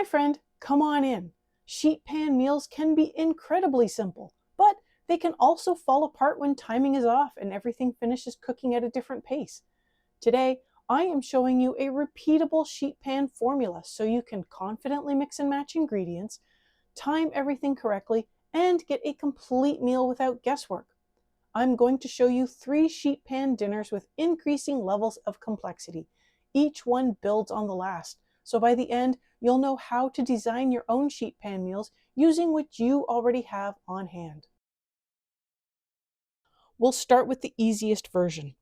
Hi friend, come on in. Sheet pan meals can be incredibly simple, but they can also fall apart when timing is off and everything finishes cooking at a different pace. Today, I am showing you a repeatable sheet pan formula so you can confidently mix and match ingredients, time everything correctly, and get a complete meal without guesswork. I'm going to show you 3 sheet pan dinners with increasing levels of complexity. Each one builds on the last, so by the end, you'll know how to design your own sheet pan meals using what you already have on hand. We'll start with the easiest version.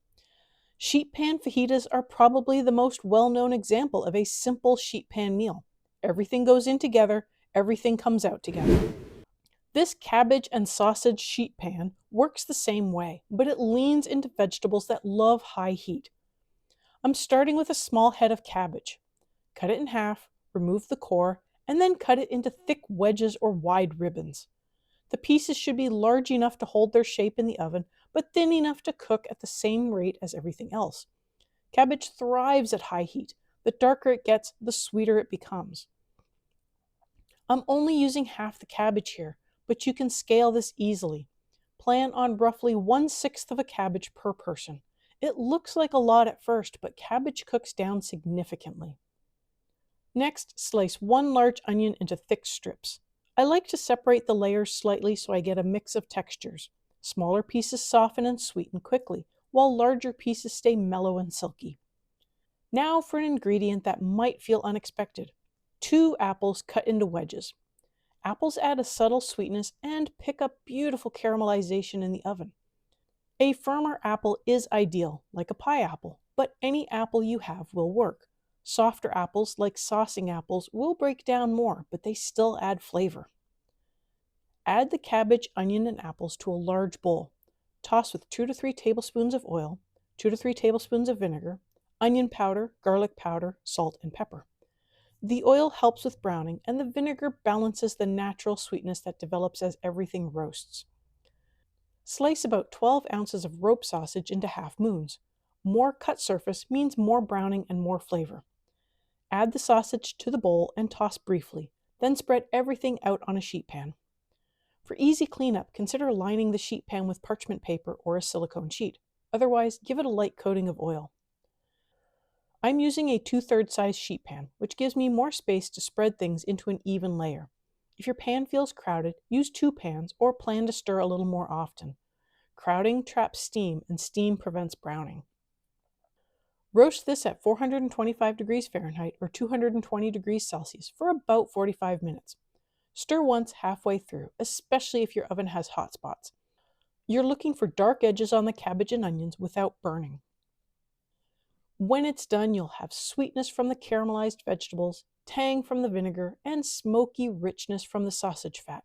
Sheet pan fajitas are probably the most well-known example of a simple sheet pan meal. Everything goes in together, everything comes out together. This cabbage and sausage sheet pan works the same way, but it leans into vegetables that love high heat. I'm starting with a small head of cabbage. Cut it in half, remove the core, and then cut it into thick wedges or wide ribbons. The pieces should be large enough to hold their shape in the oven, but thin enough to cook at the same rate as everything else. Cabbage thrives at high heat. The darker it gets, the sweeter it becomes. I'm only using half the cabbage here, but you can scale this easily. Plan on roughly 1/6 of a cabbage per person. It looks like a lot at first, but cabbage cooks down significantly. Next, slice 1 large onion into thick strips. I like to separate the layers slightly so I get a mix of textures. Smaller pieces soften and sweeten quickly, while larger pieces stay mellow and silky. Now for an ingredient that might feel unexpected. 2 apples cut into wedges. Apples add a subtle sweetness and pick up beautiful caramelization in the oven. A firmer apple is ideal, like a pie apple, but any apple you have will work. Softer apples, like saucing apples, will break down more, but they still add flavor. Add the cabbage, onion, and apples to a large bowl. Toss with 2 to 3 tablespoons of oil, 2 to 3 tablespoons of vinegar, onion powder, garlic powder, salt, and pepper. The oil helps with browning, and the vinegar balances the natural sweetness that develops as everything roasts. Slice about 12 ounces of rope sausage into half moons. More cut surface means more browning and more flavor. Add the sausage to the bowl and toss briefly, then spread everything out on a sheet pan. For easy cleanup, consider lining the sheet pan with parchment paper or a silicone sheet. Otherwise, give it a light coating of oil. I'm using a 2/3 size sheet pan, which gives me more space to spread things into an even layer. If your pan feels crowded, use 2 pans or plan to stir a little more often. Crowding traps steam, and steam prevents browning. Roast this at 425 degrees Fahrenheit or 220 degrees Celsius for about 45 minutes. Stir once halfway through, especially if your oven has hot spots. You're looking for dark edges on the cabbage and onions without burning. When it's done, you'll have sweetness from the caramelized vegetables, tang from the vinegar, and smoky richness from the sausage fat.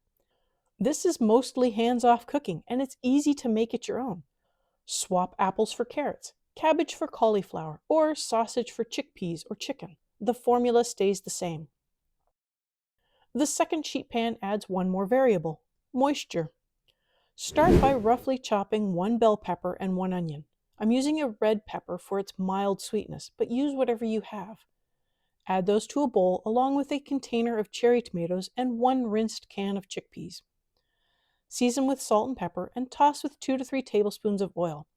This is mostly hands-off cooking, and it's easy to make it your own. Swap apples for carrots, cabbage for cauliflower, or sausage for chickpeas or chicken. The formula stays the same. The second sheet pan adds one more variable: moisture. Start by roughly chopping 1 bell pepper and 1 onion. I'm using a red pepper for its mild sweetness, but use whatever you have. Add those to a bowl along with a container of cherry tomatoes and 1 rinsed can of chickpeas. Season with salt and pepper and toss with 2 to 3 tablespoons of oil.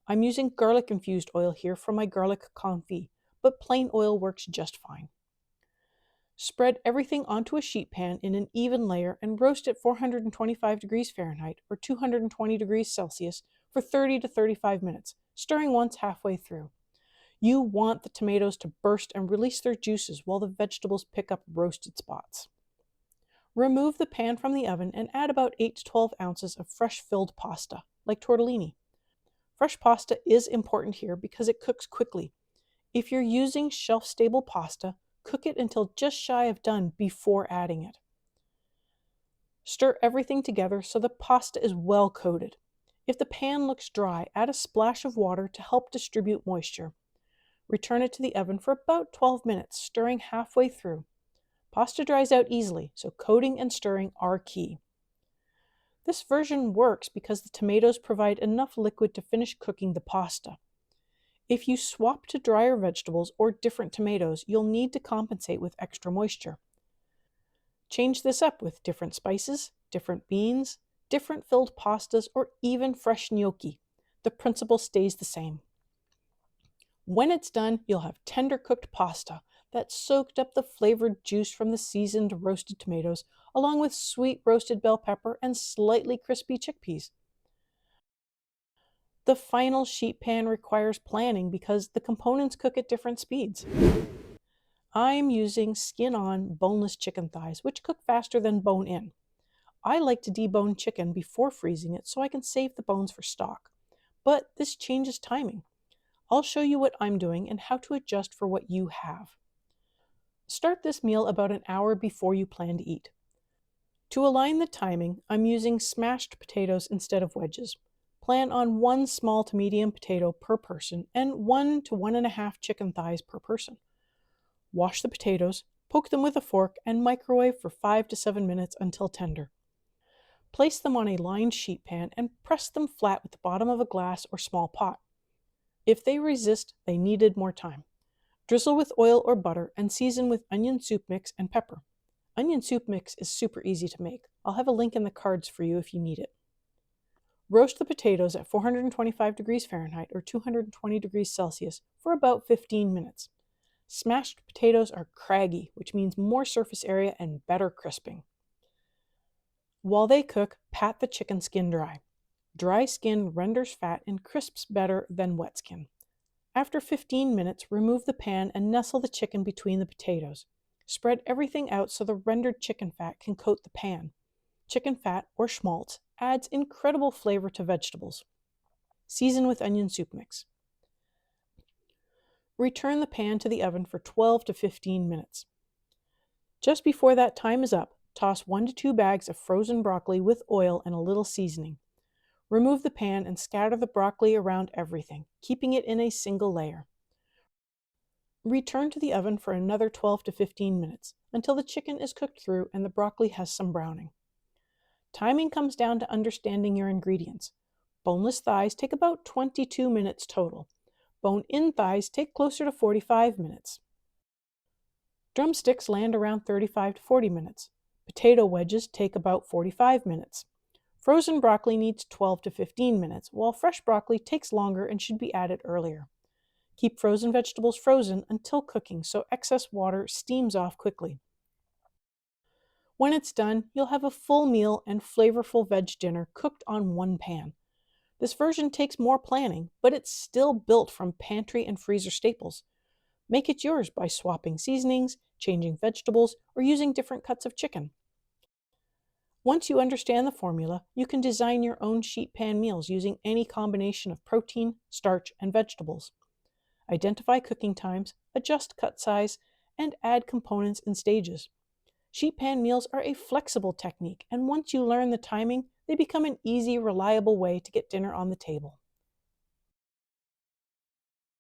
I'm using garlic-infused oil here for my garlic confit, but plain oil works just fine. Spread everything onto a sheet pan in an even layer and roast at 425 degrees Fahrenheit or 220 degrees Celsius for 30 to 35 minutes, stirring once halfway through. You want the tomatoes to burst and release their juices while the vegetables pick up roasted spots. Remove the pan from the oven and add about 8 to 12 ounces of fresh filled pasta, like tortellini. Fresh pasta is important here because it cooks quickly. If you're using shelf-stable pasta, cook it until just shy of done before adding it. Stir everything together so the pasta is well coated. If the pan looks dry, add a splash of water to help distribute moisture. Return it to the oven for about 12 minutes, stirring halfway through. Pasta dries out easily, so coating and stirring are key. This version works because the tomatoes provide enough liquid to finish cooking the pasta. If you swap to drier vegetables or different tomatoes, you'll need to compensate with extra moisture. Change this up with different spices, different beans, different filled pastas, or even fresh gnocchi. The principle stays the same. When it's done, you'll have tender cooked pasta that soaked up the flavored juice from the seasoned roasted tomatoes, along with sweet roasted bell pepper and slightly crispy chickpeas. The final sheet pan requires planning because the components cook at different speeds. I'm using skin-on boneless chicken thighs, which cook faster than bone-in. I like to debone chicken before freezing it so I can save the bones for stock. But this changes timing. I'll show you what I'm doing and how to adjust for what you have. Start this meal about an hour before you plan to eat. To align the timing, I'm using smashed potatoes instead of wedges. Plan on 1 small to medium potato per person and 1 to 1.5 chicken thighs per person. Wash the potatoes, poke them with a fork, and microwave for 5 to 7 minutes until tender. Place them on a lined sheet pan and press them flat with the bottom of a glass or small pot. If they resist, they needed more time. Drizzle with oil or butter and season with onion soup mix and pepper. Onion soup mix is super easy to make. I'll have a link in the cards for you if you need it. Roast the potatoes at 425 degrees Fahrenheit or 220 degrees Celsius for about 15 minutes. Smashed potatoes are craggy, which means more surface area and better crisping. While they cook, pat the chicken skin dry. Dry skin renders fat and crisps better than wet skin. After 15 minutes, remove the pan and nestle the chicken between the potatoes. Spread everything out so the rendered chicken fat can coat the pan. Chicken fat, or schmaltz, adds incredible flavor to vegetables. Season with onion soup mix. Return the pan to the oven for 12 to 15 minutes. Just before that time is up, toss 1 to 2 bags of frozen broccoli with oil and a little seasoning. Remove the pan and scatter the broccoli around everything, keeping it in a single layer. Return to the oven for another 12 to 15 minutes until the chicken is cooked through and the broccoli has some browning. Timing comes down to understanding your ingredients. Boneless thighs take about 22 minutes total. Bone-in thighs take closer to 45 minutes. Drumsticks land around 35 to 40 minutes. Potato wedges take about 45 minutes. Frozen broccoli needs 12 to 15 minutes, while fresh broccoli takes longer and should be added earlier. Keep frozen vegetables frozen until cooking so excess water steams off quickly. When it's done, you'll have a full meal and flavorful veg dinner cooked on one pan. This version takes more planning, but it's still built from pantry and freezer staples. Make it yours by swapping seasonings, changing vegetables, or using different cuts of chicken. Once you understand the formula, you can design your own sheet pan meals using any combination of protein, starch, and vegetables. Identify cooking times, adjust cut size, and add components in stages. Sheet pan meals are a flexible technique, and once you learn the timing, they become an easy, reliable way to get dinner on the table.